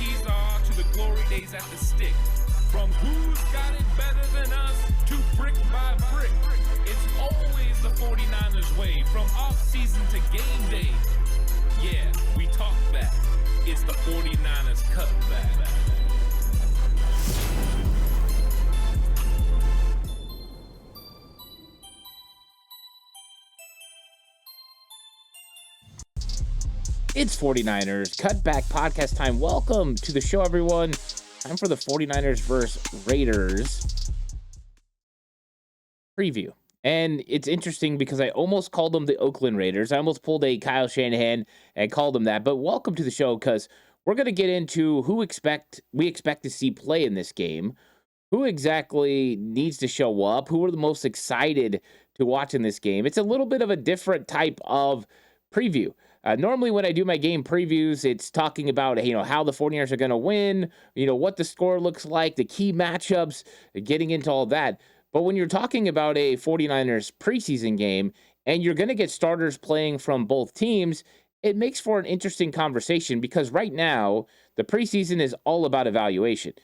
these are to the glory days at the stick. From who's got it better than us to brick by brick. It's always the 49ers way, from off-season to game day. Yeah, we talk back. It's the 49ers Cutback. It's 49ers Cutback podcast time. Welcome to the show, everyone. Time for the 49ers versus Raiders preview. And it's interesting because I almost called them the Oakland Raiders. I almost pulled a Kyle Shanahan and called them that. But welcome to the show, because we're going to get into who we expect to see play in this game, who exactly needs to show up, who are the most excited to watch in this game. It's a little bit of a different type of preview. Normally when I do my game previews, it's talking about, how the 49ers are going to win, what the score looks like, the key matchups, getting into all that. But when you're talking about a 49ers preseason game and you're going to get starters playing from both teams, it makes for an interesting conversation, because right now the preseason is all about evaluation.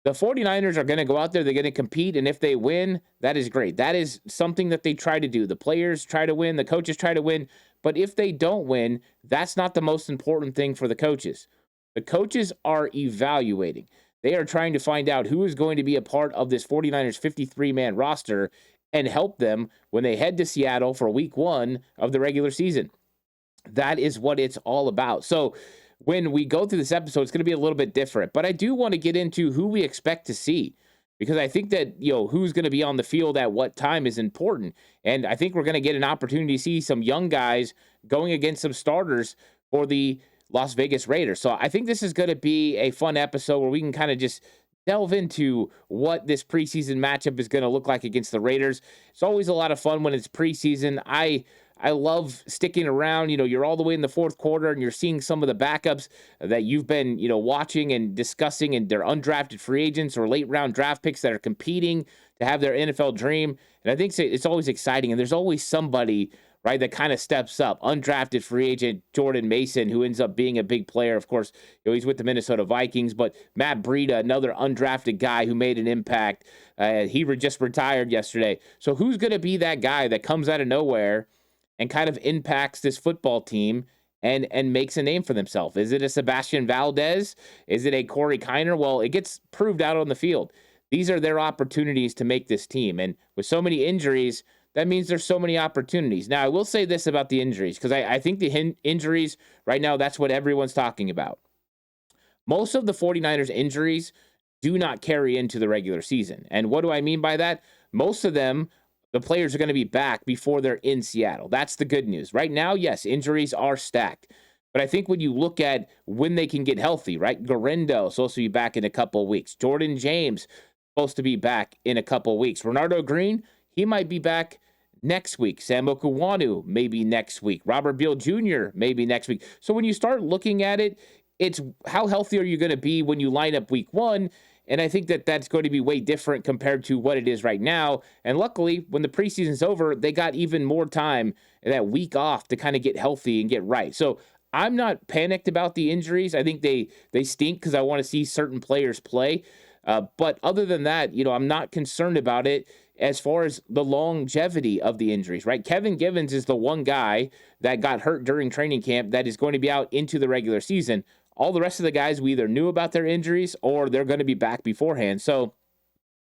The 49ers are going to go out there, they're going to compete, and if they win, that is great. That is something that they try to do. The players try to win, the coaches try to win, but if they don't win, that's not the most important thing for the coaches. The coaches are evaluating. They are trying to find out who is going to be a part of this 49ers 53-man roster and help them when they head to Seattle for week 1 of the regular season. That is what it's all about. So when we go through this episode, it's going to be a little bit different, but I do want to get into who we expect to see, because I think that, who's going to be on the field at what time is important. And I think we're going to get an opportunity to see some young guys going against some starters for the Las Vegas Raiders. So I think this is going to be a fun episode where we can kind of just delve into what this preseason matchup is going to look like against the Raiders. It's always a lot of fun when it's preseason. I love sticking around. You're all the way in the fourth quarter and you're seeing some of the backups that you've been, watching and discussing, and they're undrafted free agents or late round draft picks that are competing to have their NFL dream. And I think it's always exciting. And there's always somebody, right, that kind of steps up. Undrafted free agent Jordan Mason, who ends up being a big player. Of course, he's with the Minnesota Vikings, but Matt Breida, another undrafted guy who made an impact. He just retired yesterday. So who's going to be that guy that comes out of nowhere and kind of impacts this football team and makes a name for themselves? Is it a Sebastian Valdez? Is it a Corey Kiner? Well, it gets proved out on the field. These are their opportunities to make this team. And with so many injuries, that means there's so many opportunities. Now, I will say this about the injuries, because I think the injuries right now, that's what everyone's talking about. Most of the 49ers injuries do not carry into the regular season. And what do I mean by that? Most of them, the players are going to be back before they're in Seattle. That's the good news. Right now, yes, injuries are stacked. But I think when you look at when they can get healthy, right? Garendo supposed to be back in a couple of weeks. Jordan James supposed to be back in a couple of weeks. Renardo Green, he might be back next week. Sam Okuwanu maybe next week. Robert Beal Jr. maybe next week. So when you start looking at it, it's how healthy are you going to be when you line up week 1? And I think that that's going to be way different compared to what it is right now. And luckily, when the preseason's over, they got even more time that week off to kind of get healthy and get right. So I'm not panicked about the injuries. I think they stink because I want to see certain players play. But other than that, I'm not concerned about it as far as the longevity of the injuries, right? Kevin Givens is the one guy that got hurt during training camp that is going to be out into the regular season. All the rest of the guys, we either knew about their injuries or they're going to be back beforehand. So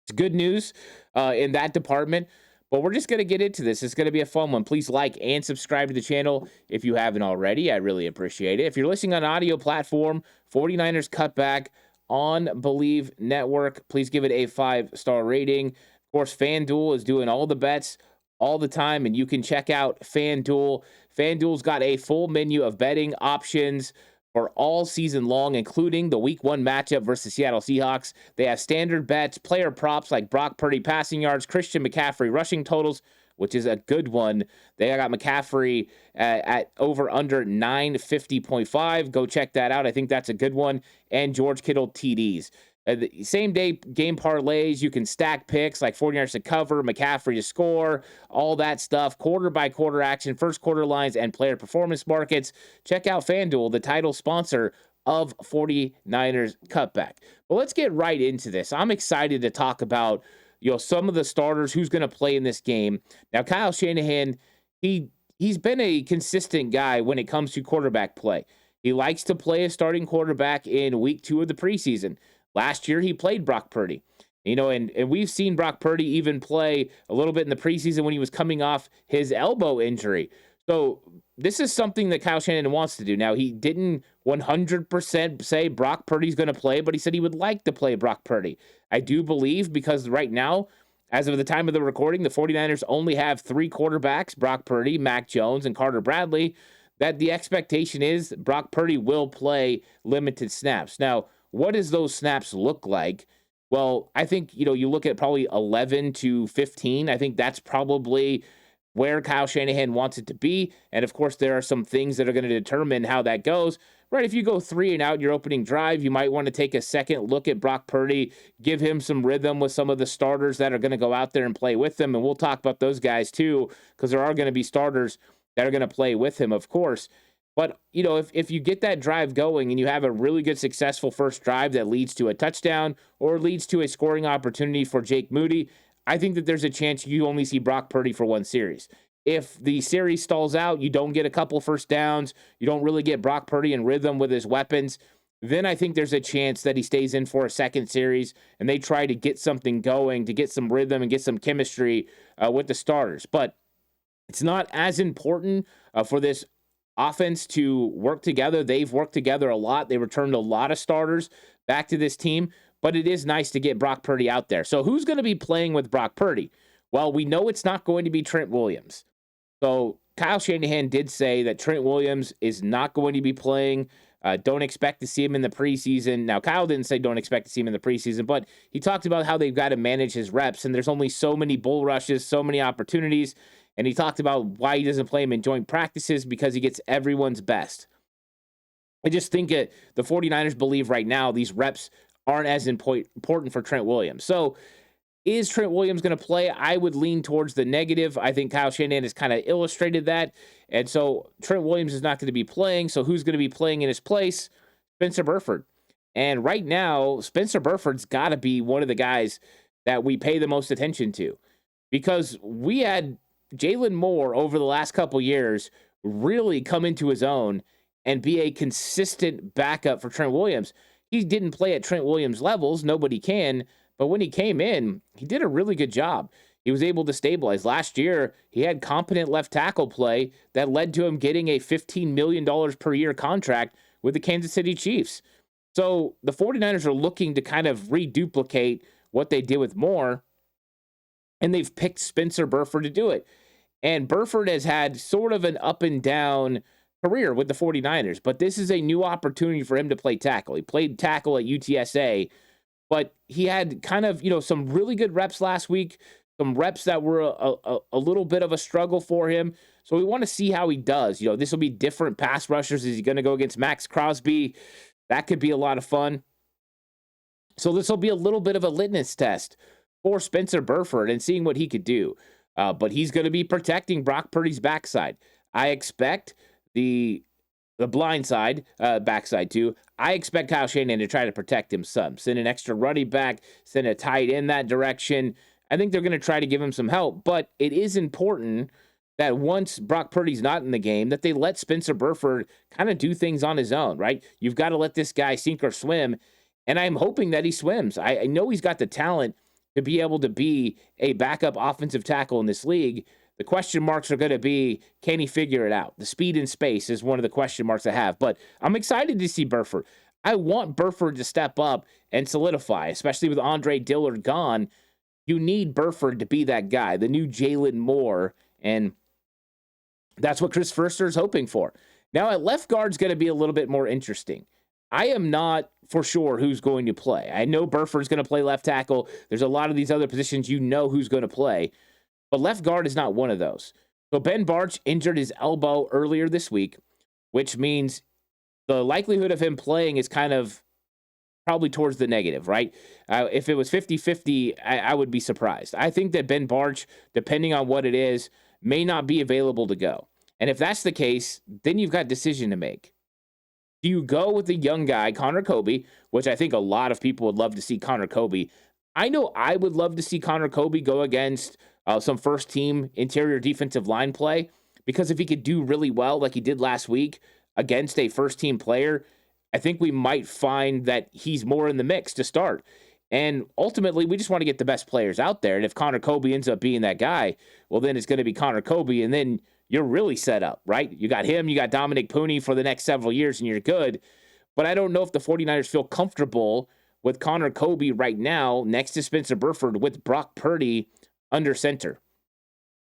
it's good news in that department. But we're just going to get into this. It's going to be a fun one. Please like and subscribe to the channel if you haven't already. I really appreciate it. If you're listening on audio platform, 49ers Cutback on Believe Network, please give it a 5-star rating. Of course, FanDuel is doing all the bets all the time, and you can check out FanDuel. FanDuel's got a full menu of betting options for all season long, including the week 1 matchup versus Seattle Seahawks. They have standard bets, player props like Brock Purdy passing yards, Christian McCaffrey rushing totals, which is a good one. They got McCaffrey at over under 950.5. Go check that out. I think that's a good one. And George Kittle TDs. The same day game parlays, you can stack picks like 49ers to cover, McCaffrey to score, all that stuff, quarter by quarter action, first quarter lines, and player performance markets. Check out FanDuel, the title sponsor of 49ers Cutback. But let's get right into this. I'm excited to talk about, some of the starters, who's going to play in this game. Now, Kyle Shanahan, he's been a consistent guy when it comes to quarterback play. He likes to play a starting quarterback in week 2 of the preseason. Last year, he played Brock Purdy. And we've seen Brock Purdy even play a little bit in the preseason when he was coming off his elbow injury. So this is something that Kyle Shanahan wants to do. Now, he didn't 100% say Brock Purdy's going to play, but he said he would like to play Brock Purdy. I do believe, because right now, as of the time of the recording, the 49ers only have 3 quarterbacks, Brock Purdy, Mac Jones, and Carter Bradley, that the expectation is Brock Purdy will play limited snaps. Now, what does those snaps look like? Well, I think, you look at probably 11 to 15. I think that's probably where Kyle Shanahan wants it to be. And of course, there are some things that are going to determine how that goes. Right, if you go 3 and out in your opening drive, you might want to take a second look at Brock Purdy, give him some rhythm with some of the starters that are going to go out there and play with him. And we'll talk about those guys too, because there are going to be starters that are going to play with him, of course. But, if you get that drive going and you have a really good, successful first drive that leads to a touchdown or leads to a scoring opportunity for Jake Moody, I think that there's a chance you only see Brock Purdy for one series. If the series stalls out, you don't get a couple first downs, you don't really get Brock Purdy in rhythm with his weapons, then I think there's a chance that he stays in for a second series and they try to get something going, to get some rhythm and get some chemistry with the starters. But it's not as important for this offense to work together. They've worked together a lot. They returned a lot of starters back to this team, but it is nice to get Brock Purdy out there. So who's going to be playing with Brock Purdy? Well, we know it's not going to be Trent Williams. So Kyle Shanahan did say that Trent Williams is not going to be playing. Don't expect to see him in the preseason. Now, Kyle didn't say don't expect to see him in the preseason, but he talked about how they've got to manage his reps, and there's only so many bull rushes, so many opportunities. And he talked about why he doesn't play him in joint practices, because he gets everyone's best. I just think the 49ers believe right now these reps aren't as important for Trent Williams. So is Trent Williams going to play? I would lean towards the negative. I think Kyle Shanahan has kind of illustrated that. And so Trent Williams is not going to be playing. So who's going to be playing in his place? Spencer Burford. And right now, Spencer Burford's got to be one of the guys that we pay the most attention to, because we had Jalen Moore over the last couple years really come into his own and be a consistent backup for Trent Williams. He didn't play at Trent Williams levels. Nobody can. But when he came in, he did a really good job. He was able to stabilize. Last year, he had competent left tackle play that led to him getting a $15 million per year contract with the Kansas City Chiefs. So the 49ers are looking to kind of reduplicate what they did with Moore, and they've picked Spencer Burford to do it. And Burford has had sort of an up and down career with the 49ers, but this is a new opportunity for him to play tackle. He played tackle at UTSA, but he had kind of, some really good reps last week, some reps that were a little bit of a struggle for him. So we want to see how he does. This will be different pass rushers. Is he going to go against Max Crosby? That could be a lot of fun. So this will be a little bit of a litmus test for Spencer Burford and seeing what he could do. But he's going to be protecting Brock Purdy's backside. I expect the blind side, backside too. I expect Kyle Shanahan to try to protect him some. Send an extra running back, send a tight end that direction. I think they're going to try to give him some help. But it is important that once Brock Purdy's not in the game, that they let Spencer Burford kind of do things on his own, right? You've got to let this guy sink or swim. And I'm hoping that he swims. I know he's got the talent to be able to be a backup offensive tackle in this league. The question marks are going to be, can he figure it out? The speed in space is one of the question marks I have. But I'm excited to see Burford. I want Burford to step up and solidify, especially with Andre Dillard gone. You need Burford to be that guy, the new Jalen Moore. And that's what Chris Foerster is hoping for. Now, at left guard is going to be a little bit more interesting. I am not for sure who's going to play. I know Burford's going to play left tackle. There's a lot of these other positions who's going to play. But left guard is not one of those. So Ben Bartch injured his elbow earlier this week, which means the likelihood of him playing is kind of probably towards the negative, right? If it was 50-50, I would be surprised. I think that Ben Bartch, depending on what it is, may not be available to go. And if that's the case, then you've got a decision to make. Do you go with the young guy, Connor Kobe, which I think a lot of people would love to see Connor Kobe? I know I would love to see Connor Kobe go against some first team interior defensive line play, because if he could do really well like he did last week against a first team player, I think we might find that he's more in the mix to start. And ultimately, we just want to get the best players out there. And if Connor Kobe ends up being that guy, well, then it's going to be Connor Kobe. And then you're really set up, right? You got him, you got Dominic Pooney for the next several years, and you're good. But I don't know if the 49ers feel comfortable with Connor Kobe right now next to Spencer Burford with Brock Purdy under center.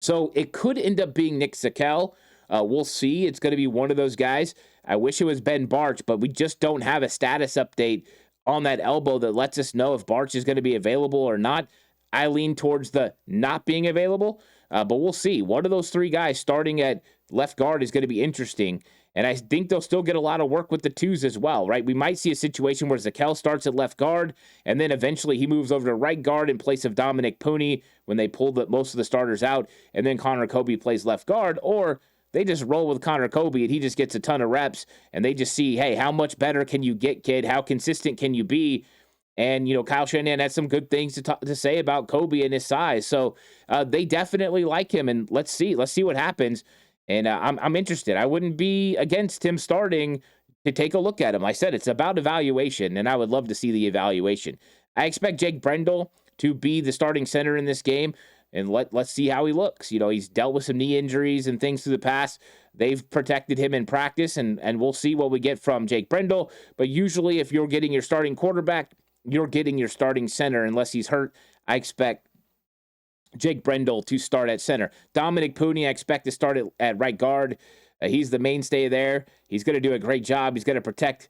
So it could end up being Nick Zakelj. We'll see. It's going to be one of those guys. I wish it was Ben Barch, but we just don't have a status update on that elbow that lets us know if Barch is going to be available or not. I lean towards the not being available, but we'll see. One of those three guys starting at left guard is going to be interesting. And I think they'll still get a lot of work with the twos as well, right? We might see a situation where Zakelj starts at left guard, and then eventually he moves over to right guard in place of Dominic Pooney when they pull most of the starters out, and then Connor Kobe plays left guard, or they just roll with Connor Kobe and he just gets a ton of reps, and they just see, hey, how much better can you get, kid? How consistent can you be? And, Kyle Shanahan had some good things to say about Kobe and his size. So they definitely like him, and let's see what happens. And I'm interested. I wouldn't be against him starting to take a look at him. Like I said, it's about evaluation, and I would love to see the evaluation. I expect Jake Brendel to be the starting center in this game, and let's see how he looks. He's dealt with some knee injuries and things through the past. They've protected him in practice, and we'll see what we get from Jake Brendel. But usually if you're getting your starting quarterback, you're getting your starting center unless he's hurt. I expect Jake Brendel to start at center. Dominic Pooney, I expect to start at right guard. He's the mainstay there. He's going to do a great job. He's going to protect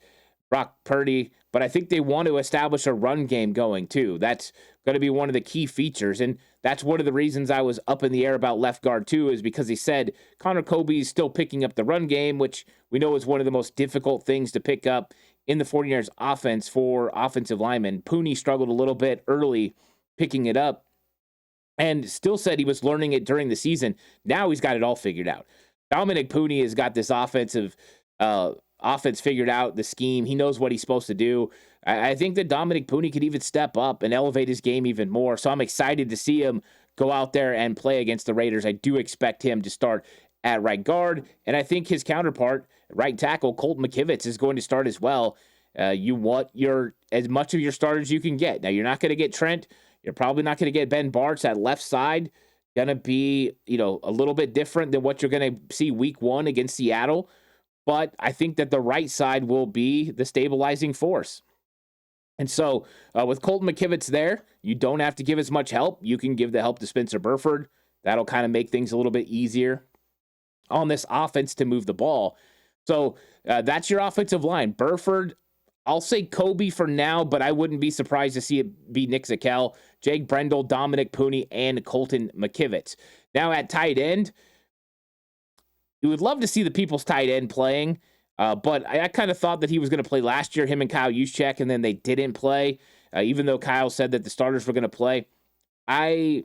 Brock Purdy, but I think they want to establish a run game going too. That's going to be one of the key features, and that's one of the reasons I was up in the air about left guard too, is because he said Connor Kobe is still picking up the run game, which we know is one of the most difficult things to pick up in the 49ers offense for offensive linemen. Pooney struggled a little bit early picking it up, and still said he was learning it during the season. Now he's got it all figured out. Dominic Pooney has got this offense figured out, the scheme. He knows what he's supposed to do. I think that Dominic Pooney could even step up and elevate his game even more. So I'm excited to see him go out there and play against the Raiders. I do expect him to start at right guard. And I think his counterpart, right tackle, Colt McKivitz, is going to start as well. You want as much of your starters you can get. Now, you're not going to get Trent. You're probably not going to get Ben Barch. That left side going to be, a little bit different than what you're going to see week one against Seattle. But I think that the right side will be the stabilizing force. And so with Colton McKivitz there, you don't have to give as much help. You can give the help to Spencer Burford. That'll kind of make things a little bit easier on this offense to move the ball. So that's your offensive line. Burford, I'll say Kobe for now, but I wouldn't be surprised to see it be Nick Zakelj, Jake Brendel, Dominic Pooney, and Colton McKivitz. Now at tight end, you would love to see the People's tight end playing, but I kind of thought that he was going to play last year, him and Kyle Juszczyk, and then they didn't play, even though Kyle said that the starters were going to play. I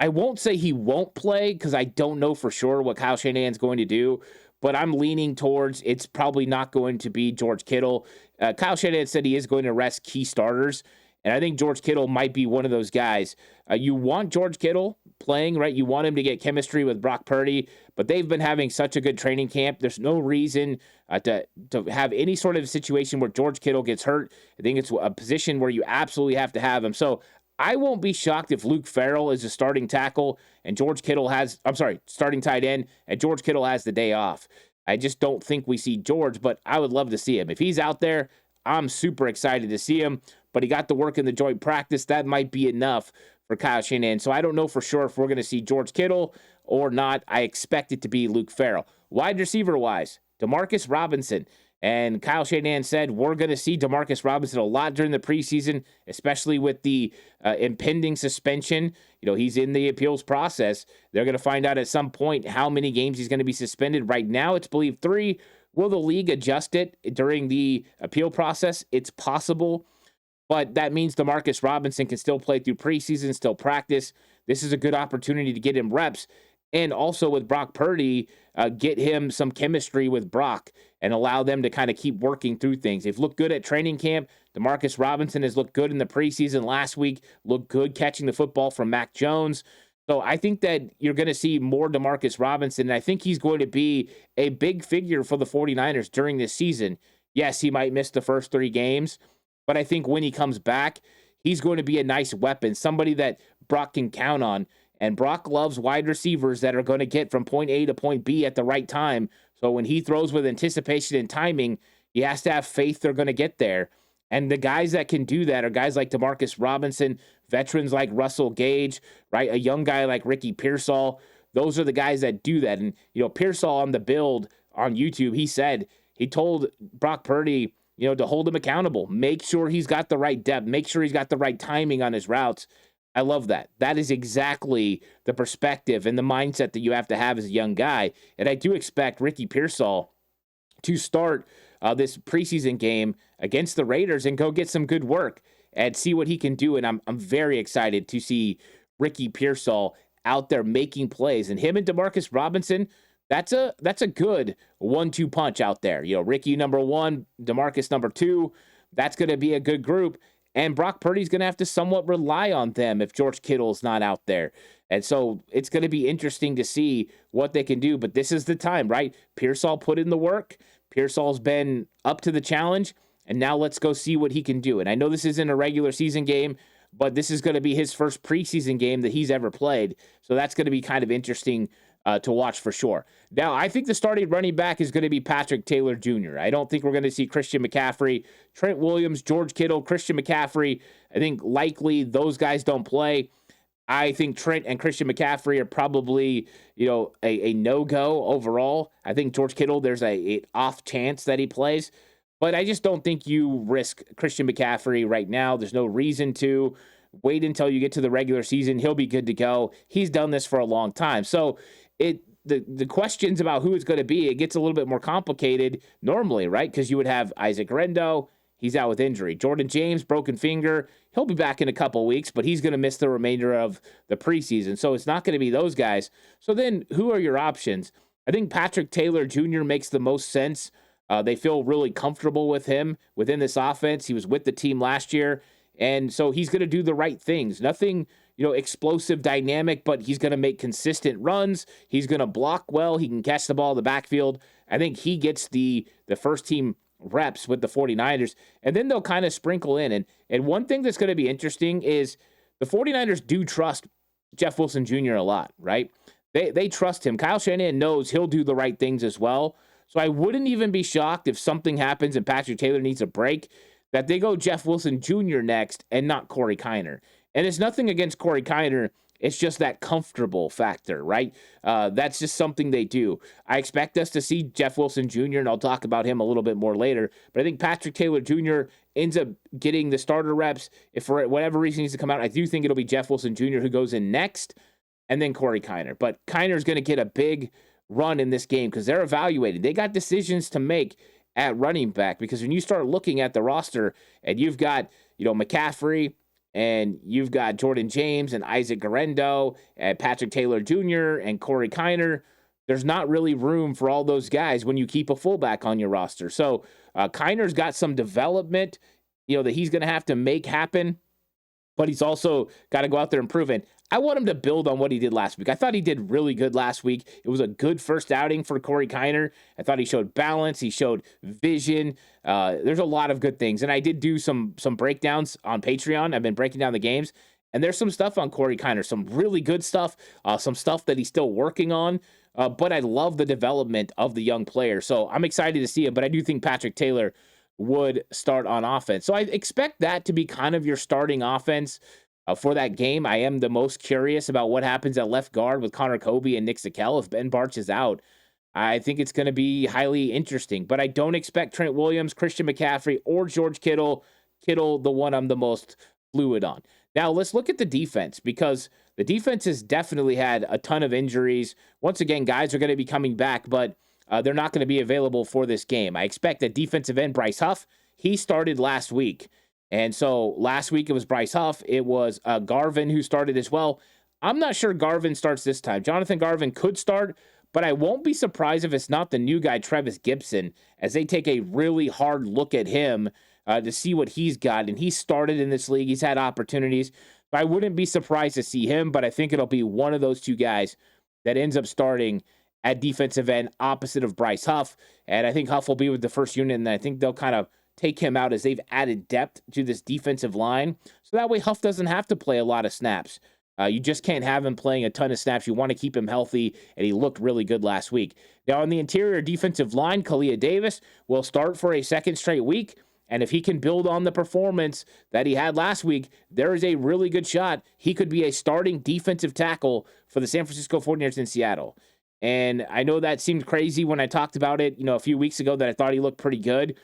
won't say he won't play because I don't know for sure what Kyle Shanahan's going to do, but I'm leaning towards it's probably not going to be George Kittle. Kyle Shanahan said he is going to rest key starters, and I think George Kittle might be one of those guys. You want George Kittle playing, right? You want him to get chemistry with Brock Purdy, but they've been having such a good training camp. There's no reason to have any sort of situation where George Kittle gets hurt. I think it's a position where you absolutely have to have him. So I won't be shocked if Luke Farrell is a starting tackle and starting tight end, and George Kittle has the day off. I just don't think we see George, but I would love to see him. If he's out there, I'm super excited to see him, but he got to work in the joint practice. That might be enough for Kyle Shanahan. So I don't know for sure if we're going to see George Kittle or not. I expect it to be Luke Farrell. Wide receiver-wise, Demarcus Robinson. And Kyle Shanahan said we're going to see Demarcus Robinson a lot during the preseason, especially with the impending suspension. He's in the appeals process. They're going to find out at some point how many games he's going to be suspended. Right now, it's believed 3. Will the league adjust it during the appeal process? It's possible, but that means Demarcus Robinson can still play through preseason, still practice. This is a good opportunity to get him reps. and also with Brock Purdy, get him some chemistry with Brock and allow them to kind of keep working through things. They've looked good at training camp. Demarcus Robinson has looked good in the preseason last week, looked good catching the football from Mac Jones. So I think that you're going to see more Demarcus Robinson, and I think he's going to be a big figure for the 49ers during this season. Yes, he might miss the first 3 games, but I think when he comes back, he's going to be a nice weapon, somebody that Brock can count on. And Brock loves wide receivers that are going to get from point A to point B at the right time. So when he throws with anticipation and timing, he has to have faith they're going to get there. And the guys that can do that are guys like Demarcus Robinson, veterans like Russell Gage, right? A young guy like Ricky Pearsall. Those are the guys that do that. And, Pearsall on the build on YouTube, he told Brock Purdy, to hold him accountable. Make sure he's got the right depth. Make sure he's got the right timing on his routes. I love that. That is exactly the perspective and the mindset that you have to have as a young guy. And I do expect Ricky Pearsall to start this preseason game against the Raiders and go get some good work and see what he can do. And I'm very excited to see Ricky Pearsall out there making plays. And him and Demarcus Robinson, that's a good 1-2 punch out there. Ricky number 1, Demarcus number 2. That's going to be a good group. And Brock Purdy's going to have to somewhat rely on them if George Kittle's not out there. And so it's going to be interesting to see what they can do. But this is the time, right? Pearsall put in the work. Pearsall's been up to the challenge. And now let's go see what he can do. And I know this isn't a regular season game, but this is going to be his first preseason game that he's ever played. So that's going to be kind of interesting to watch for sure. Now, I think the starting running back is going to be Patrick Taylor Jr. I don't think we're going to see Christian McCaffrey, Trent Williams, George Kittle, Christian McCaffrey. I think likely those guys don't play. I think Trent and Christian McCaffrey are probably, a no-go overall. I think George Kittle, there's a off chance that he plays. But I just don't think you risk Christian McCaffrey right now. There's no reason to. Wait until you get to the regular season. He'll be good to go. He's done this for a long time. So the questions about who it's going to be, it gets a little bit more complicated normally, right? Because you would have Isaac Rendo. He's out with injury. Jordan James, broken finger. He'll be back in a couple weeks, but he's going to miss the remainder of the preseason. So it's not going to be those guys. So then who are your options? I think Patrick Taylor Jr. makes the most sense. They feel really comfortable with him within this offense. He was with the team last year. And so he's going to do the right things. Nothing, explosive, dynamic, but he's going to make consistent runs. He's going to block well. He can catch the ball in the backfield. I think he gets the first team reps with the 49ers. And then they'll kind of sprinkle in. And one thing that's going to be interesting is the 49ers do trust Jeff Wilson Jr. a lot, right? They trust him. Kyle Shanahan knows he'll do the right things as well. So I wouldn't even be shocked if something happens and Patrick Taylor needs a break, that they go Jeff Wilson Jr. next and not Corey Kiner. And it's nothing against Corey Kiner. It's just that comfortable factor, right? That's just something they do. I expect us to see Jeff Wilson Jr., and I'll talk about him a little bit more later. But I think Patrick Taylor Jr. ends up getting the starter reps. If for whatever reason he needs to come out, I do think it'll be Jeff Wilson Jr. who goes in next, and then Corey Kiner. But Kiner's going to get a big run in this game because they're evaluated. They got decisions to make at running back, because when you start looking at the roster and you've got, McCaffrey and you've got Jordan James and Isaac Garendo and Patrick Taylor Jr. and Corey Kiner, there's not really room for all those guys when you keep a fullback on your roster. So Kiner's got some development, that he's going to have to make happen, but he's also got to go out there and prove it. I want him to build on what he did last week. I thought he did really good last week. It was a good first outing for Corey Kiner. I thought he showed balance. He showed vision. There's a lot of good things. And I did do some breakdowns on Patreon. I've been breaking down the games. And there's some stuff on Corey Kiner, some really good stuff, some stuff that he's still working on. But I love the development of the young player. So I'm excited to see it. But I do think Patrick Taylor would start on offense. So I expect that to be kind of your starting offense for that game. I am the most curious about what happens at left guard with Connor Kobe and Nick Zakelj. If Ben Barch is out, I think it's going to be highly interesting. But I don't expect Trent Williams, Christian McCaffrey, or George Kittle. Kittle, the one I'm the most fluid on. Now, let's look at the defense, because the defense has definitely had a ton of injuries. Once again, guys are going to be coming back, but they're not going to be available for this game. I expect that defensive end Bryce Huff, he started last week. And so last week it was Bryce Huff. It was Garvin who started as well. I'm not sure Garvin starts this time. Jonathan Garvin could start, but I won't be surprised if it's not the new guy, Travis Gibson, as they take a really hard look at him to see what he's got. And he started in this league. He's had opportunities. I wouldn't be surprised to see him, but I think it'll be one of those two guys that ends up starting at defensive end opposite of Bryce Huff. And I think Huff will be with the first unit, and I think they'll kind of take him out as they've added depth to this defensive line. So that way Huff doesn't have to play a lot of snaps. You just can't have him playing a ton of snaps. You want to keep him healthy, and he looked really good last week. Now, on the interior defensive line, Kalia Davis will start for a second straight week, and if he can build on the performance that he had last week, there is a really good shot he could be a starting defensive tackle for the San Francisco 49ers in Seattle. And I know that seemed crazy when I talked about it, a few weeks ago, that I thought he looked pretty good.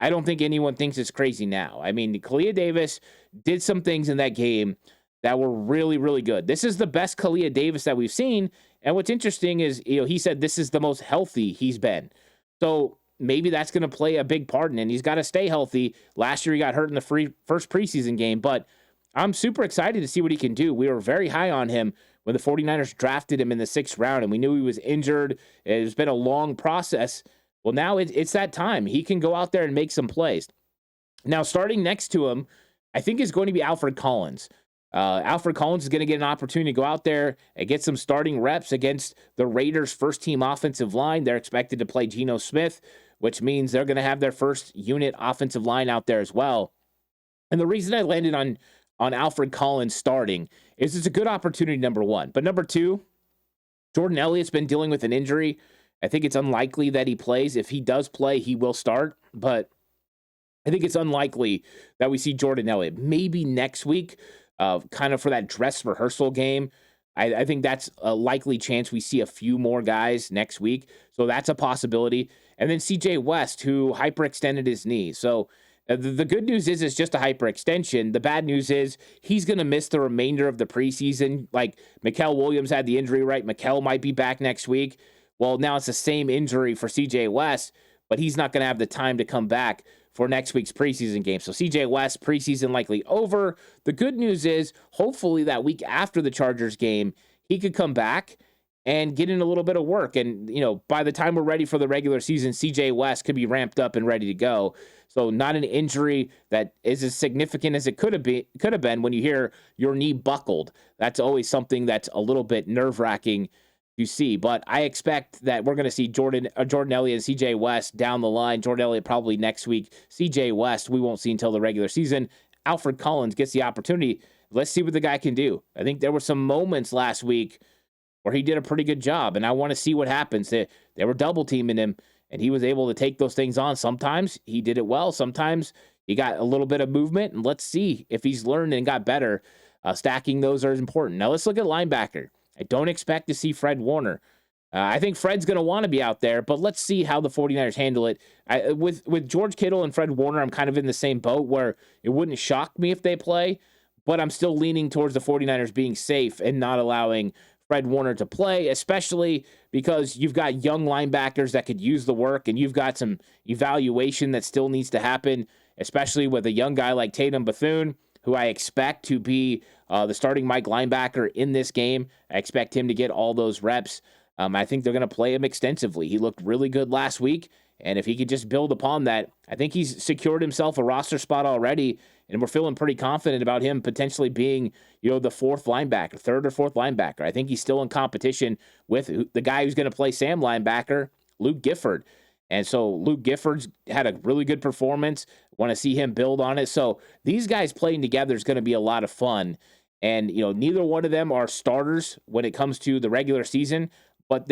I don't think anyone thinks it's crazy now. I mean, Kalia Davis did some things in that game that were really, really good. This is the best Kalia Davis that we've seen. And what's interesting is, he said this is the most healthy he's been. So maybe that's going to play a big part in it. And he's got to stay healthy. Last year he got hurt in the first preseason game, but I'm super excited to see what he can do. We were very high on him when the 49ers drafted him in the 6th round, and we knew he was injured. It's been a long process. Well, now it's that time. He can go out there and make some plays. Now, starting next to him, I think is going to be Alfred Collins. Alfred Collins is going to get an opportunity to go out there and get some starting reps against the Raiders' first-team offensive line. They're expected to play Geno Smith, which means they're going to have their first unit offensive line out there as well. And the reason I landed on Alfred Collins starting is it's a good opportunity, number one. But number two, Jordan Elliott's been dealing with an injury. I think it's unlikely that he plays. If he does play, he will start. But I think it's unlikely that we see Jordan Elliott. Maybe next week, kind of for that dress rehearsal game. I think that's a likely chance we see a few more guys next week. So that's a possibility. And then CJ West, who hyperextended his knee. So the good news is it's just a hyperextension. The bad news is he's going to miss the remainder of the preseason. Like Mikael Williams had the injury, right? Mikael might be back next week. Well, now it's the same injury for CJ West, but he's not going to have the time to come back for next week's preseason game. So CJ West, preseason likely over. The good news is hopefully that week after the Chargers game, he could come back and get in a little bit of work. And, by the time we're ready for the regular season, CJ West could be ramped up and ready to go. So not an injury that is as significant as it could have been when you hear your knee buckled. That's always something that's a little bit nerve-wracking to see. But I expect that we're going to see Jordan Elliott and CJ West down the line. Jordan Elliott probably next week. CJ West we won't see until the regular season. Alfred Collins gets the opportunity. Let's see what the guy can do. I think there were some moments last week where he did a pretty good job, and I want to see what happens. They were double teaming him, and he was able to take those things on. Sometimes he did it well. Sometimes he got a little bit of movement, and let's see if he's learned and got better. Stacking those are important. Now let's look at linebacker. I don't expect to see Fred Warner. I think Fred's going to want to be out there, but let's see how the 49ers handle it. With George Kittle and Fred Warner, I'm kind of in the same boat where it wouldn't shock me if they play, but I'm still leaning towards the 49ers being safe and not allowing Fred Warner to play, especially because you've got young linebackers that could use the work, and you've got some evaluation that still needs to happen, especially with a young guy like Tatum Bethune, who I expect to be the starting Mike linebacker in this game. I expect him to get all those reps. I think they're going to play him extensively. He looked really good last week, and if he could just build upon that, I think he's secured himself a roster spot already, and we're feeling pretty confident about him potentially being, the fourth linebacker, third or fourth linebacker. I think he's still in competition with the guy who's going to play Sam linebacker, Luke Gifford. And so Luke Gifford's had a really good performance. Want to see him build on it. So these guys playing together is going to be a lot of fun. And, neither one of them are starters when it comes to the regular season. But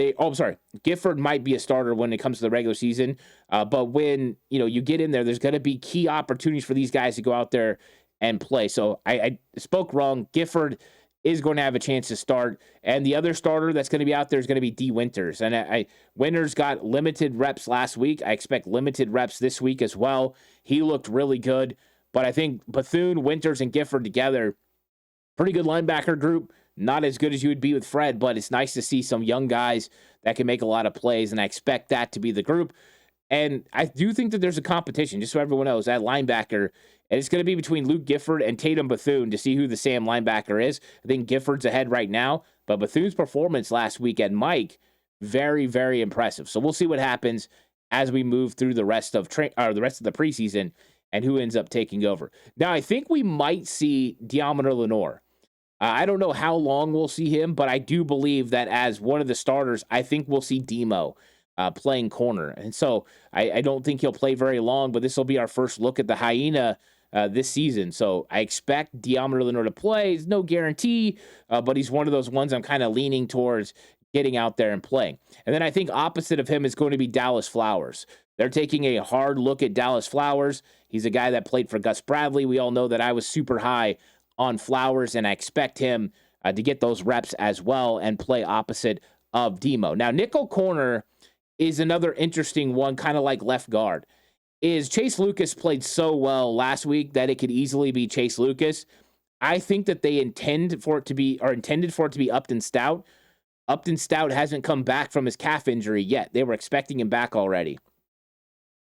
Gifford might be a starter when it comes to the regular season. But when, you get in there, there's going to be key opportunities for these guys to go out there and play. So I spoke wrong. Gifford is going to have a chance to start. And the other starter that's going to be out there is going to be D. Winters. And Winters got limited reps last week. I expect limited reps this week as well. He looked really good. But I think Bethune, Winters, and Gifford together, pretty good linebacker group. Not as good as you would be with Fred, but it's nice to see some young guys that can make a lot of plays, and I expect that to be the group. And I do think that there's a competition, just so everyone knows, at linebacker And it's going to be between Luke Gifford and Tatum Bethune to see who the Sam linebacker is. I think Gifford's ahead right now, but Bethune's performance last week at Mike, very, very impressive. So we'll see what happens as we move through the rest of the rest of the preseason and who ends up taking over. Now, I think we might see Deommodore Lenoir. I don't know how long we'll see him, but I do believe that as one of the starters, I think we'll see Demo playing corner. And so I don't think he'll play very long, but this will be our first look at the Hyena this season. So I expect Deommodore Lenoir to play. It's no guarantee, but he's one of those ones I'm kind of leaning towards getting out there and playing. And then I think opposite of him is going to be Dallas Flowers. They're taking a hard look at Dallas Flowers. He's a guy that played for Gus Bradley. We all know that I was super high on Flowers, and I expect him to get those reps as well and play opposite of Demo. Now, nickel corner is another interesting one, kind of like left guard. Is Chase Lucas played so well last week that it could easily be Chase Lucas? I think that they intended for it to be Upton Stout. Upton Stout hasn't come back from his calf injury yet. They were expecting him back already.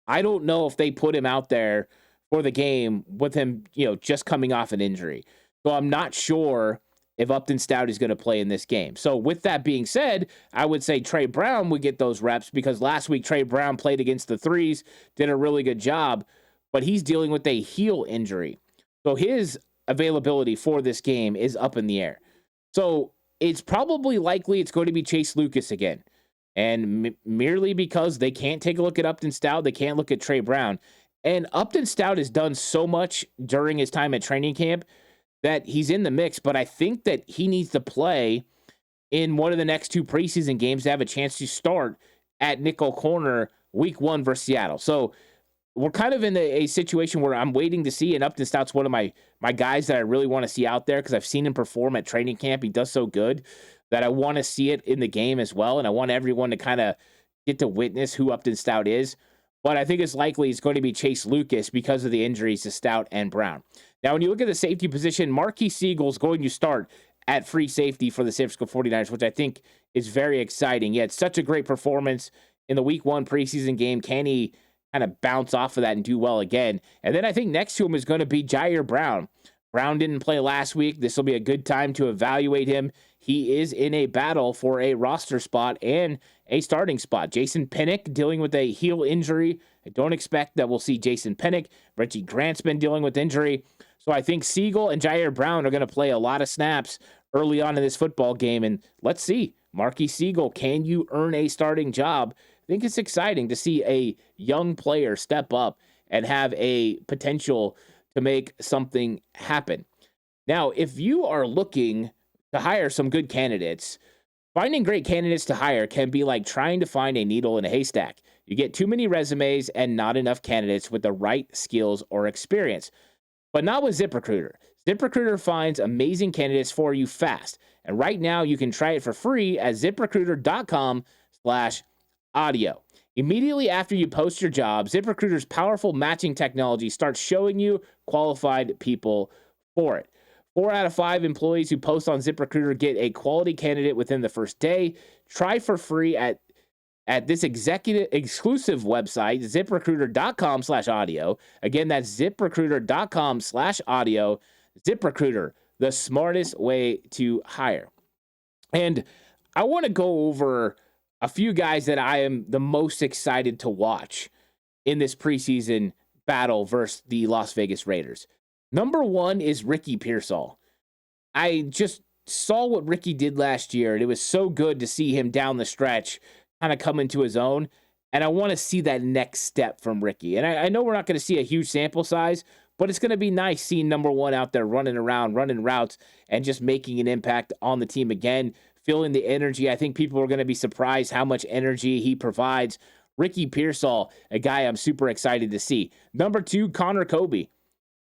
I don't know if they put him out there for the game with him, just coming off an injury. So I'm not sure if Upton Stout is going to play in this game. So with that being said, I would say Trey Brown would get those reps because last week Trey Brown played against the threes, did a really good job, but he's dealing with a heel injury. So his availability for this game is up in the air. So it's probably likely it's going to be Chase Lucas again. And merely because they can't take a look at Upton Stout, they can't look at Trey Brown. And Upton Stout has done so much during his time at training camp that he's in the mix, but I think that he needs to play in one of the next two preseason games to have a chance to start at nickel corner week 1 versus Seattle. So we're kind of in a situation where I'm waiting to see, and Upton Stout's one of my guys that I really want to see out there because I've seen him perform at training camp. He does so good that I want to see it in the game as well, and I want everyone to kind of get to witness who Upton Stout is. But I think it's likely it's going to be Chase Lucas because of the injuries to Stout and Brown. Now, when you look at the safety position, Marquis Siegel is going to start at free safety for the San Francisco 49ers, which I think is very exciting. He had such a great performance in the week 1 preseason game. Can he kind of bounce off of that and do well again? And then I think next to him is going to be Jair Brown. Brown didn't play last week. This will be a good time to evaluate him. He is in a battle for a roster spot and a starting spot. Jason Pinnock dealing with a heel injury. I don't expect that we'll see Jason Pinnock. Reggie Grant's been dealing with injury. So I think Siegel and Jair Brown are going to play a lot of snaps early on in this football game. And let's see, Marquis Siegel, can you earn a starting job? I think it's exciting to see a young player step up and have a potential to make something happen. Now, if you are looking to hire some good candidates, finding great candidates to hire can be like trying to find a needle in a haystack. You get too many resumes and not enough candidates with the right skills or experience. But not with ZipRecruiter. ZipRecruiter finds amazing candidates for you fast. And right now you can try it for free at ZipRecruiter.com/audio. Immediately after you post your job, ZipRecruiter's powerful matching technology starts showing you qualified people for it. 4 out of 5 employees who post on ZipRecruiter get a quality candidate within the first day. Try for free at this executive exclusive website, ZipRecruiter.com/audio. Again, that's ZipRecruiter.com/audio. ZipRecruiter, the smartest way to hire. And I want to go over a few guys that I am the most excited to watch in this preseason battle versus the Las Vegas Raiders. Number 1 is Ricky Pearsall. I just saw what Ricky did last year, and it was so good to see him down the stretch kind of come into his own. And I want to see that next step from Ricky. And I know we're not going to see a huge sample size, but it's going to be nice seeing number 1 out there running around, running routes, and just making an impact on the team again, feeling the energy. I think people are going to be surprised how much energy he provides. Ricky Pearsall, a guy I'm super excited to see. Number 2, Connor Kobe.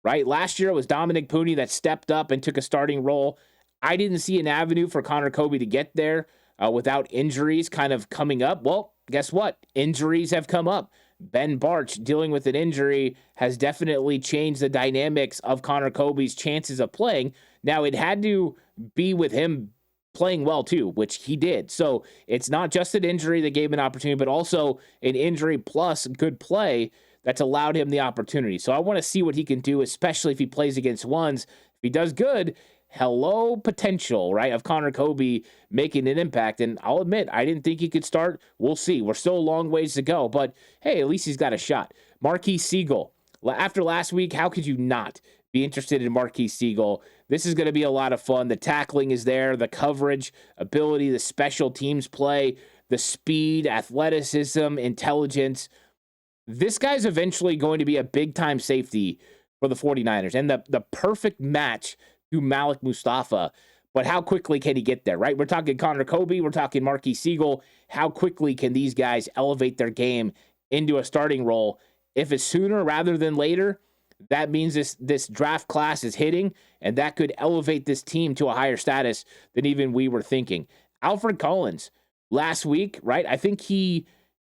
Right? Last year it was Dominic Pooney that stepped up and took a starting role. I didn't see an avenue for Connor Kobe to get there without injuries kind of coming up. Well, guess what? Injuries have come up. Ben Barch dealing with an injury has definitely changed the dynamics of Connor Kobe's chances of playing. Now, it had to be with him playing well too, which he did. So it's not just an injury that gave him an opportunity, but also an injury plus good play that's allowed him the opportunity. So I want to see what he can do, especially if he plays against ones. If he does good, hello potential, right, of Connor Kobe making an impact. And I'll admit, I didn't think he could start. We'll see. We're still a long ways to go. But, hey, at least he's got a shot. Marquise Siegel. After last week, how could you not be interested in Marquise Siegel? This is going to be a lot of fun. The tackling is there, the coverage ability, the special teams play, the speed, athleticism, intelligence. This guy's eventually going to be a big-time safety for the 49ers and the perfect match to Malik Mustafa. But how quickly can he get there, right? We're talking Connor Kobe, we're talking Marquise Siegel. How quickly can these guys elevate their game into a starting role? If it's sooner rather than later, that means this draft class is hitting, and that could elevate this team to a higher status than even we were thinking. Alfred Collins, last week, right? I think he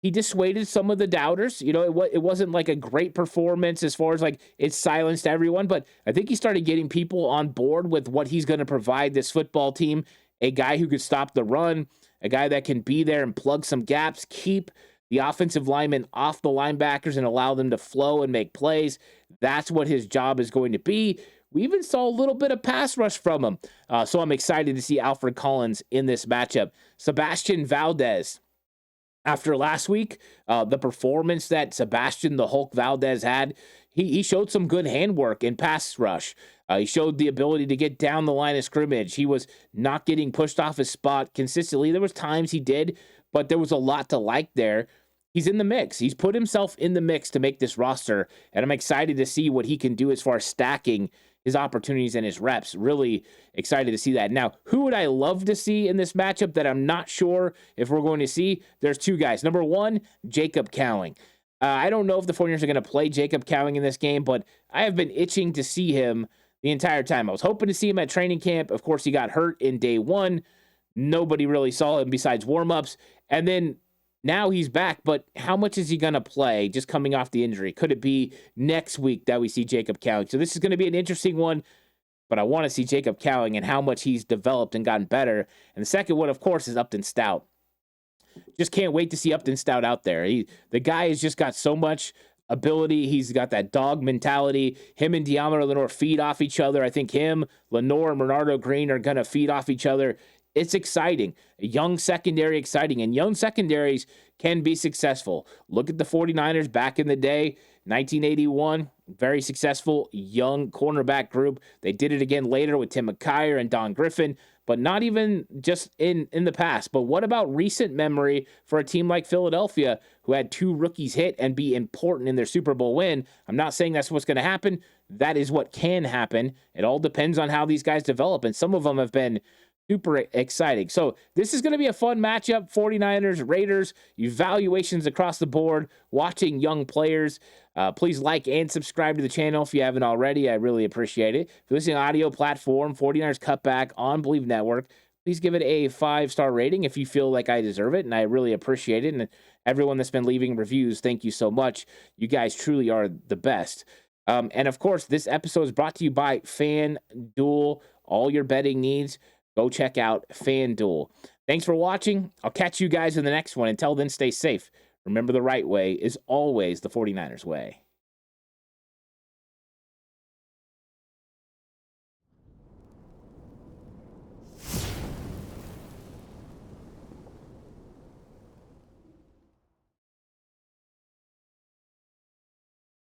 dissuaded some of the doubters. You know, it wasn't like a great performance as far as like it silenced everyone, but I think he started getting people on board with what he's going to provide this football team. A guy who could stop the run, a guy that can be there and plug some gaps, keep the offensive linemen off the linebackers and allow them to flow and make plays. That's what his job is going to be. We even saw a little bit of pass rush from him. So I'm excited to see Alfred Collins in this matchup. Sebastian Valdez. After last week, the performance that Sebastian the Hulk Valdez had, he showed some good handwork in pass rush. He showed the ability to get down the line of scrimmage. He was not getting pushed off his spot consistently. There was times he did, but there was a lot to like there. He's in the mix. He's put himself in the mix to make this roster, and I'm excited to see what he can do as far as stacking his opportunities and his reps. Really excited to see that. Now, who would I love to see in this matchup that I'm not sure if we're going to see? There's two guys. Number one, Jacob Cowing. I don't know if the 49ers are going to play Jacob Cowing in this game, but I have been itching to see him the entire time. I was hoping to see him at training camp. Of course, he got hurt in day one. Nobody really saw him besides warmups. And then now he's back, but how much is he going to play just coming off the injury? Could it be next week that we see Jacob Cowing? So this is going to be an interesting one, but I want to see Jacob Cowing and how much he's developed and gotten better. And the second one, of course, is Upton Stout. Just can't wait to see Upton Stout out there. The guy has just got so much ability. He's got that dog mentality. Him and De'Amara Lenore feed off each other. I think him, Lenore, and Bernardo Green are going to feed off each other. It's exciting. A young secondary exciting, and young secondaries can be successful. Look at the 49ers back in the day, 1981, very successful young cornerback group. They did it again later with Tim McKyer and Don Griffin, but not even just in the past. But what about recent memory for a team like Philadelphia who had two rookies hit and be important in their Super Bowl win? I'm not saying that's what's going to happen. That is what can happen. It all depends on how these guys develop, and some of them have been super exciting. So this is going to be a fun matchup. 49ers, Raiders, evaluations across the board, watching young players. Please like and subscribe to the channel if you haven't already. I really appreciate it. If you're listening on audio platform, 49ers Cutback on Believe Network, please give it a 5-star rating if you feel like I deserve it, and I really appreciate it. And everyone that's been leaving reviews, thank you so much. You guys truly are the best. And of course, this episode is brought to you by FanDuel. All your betting needs, go check out FanDuel. Thanks for watching. I'll catch you guys in the next one. Until then, stay safe. Remember, the right way is always the 49ers way.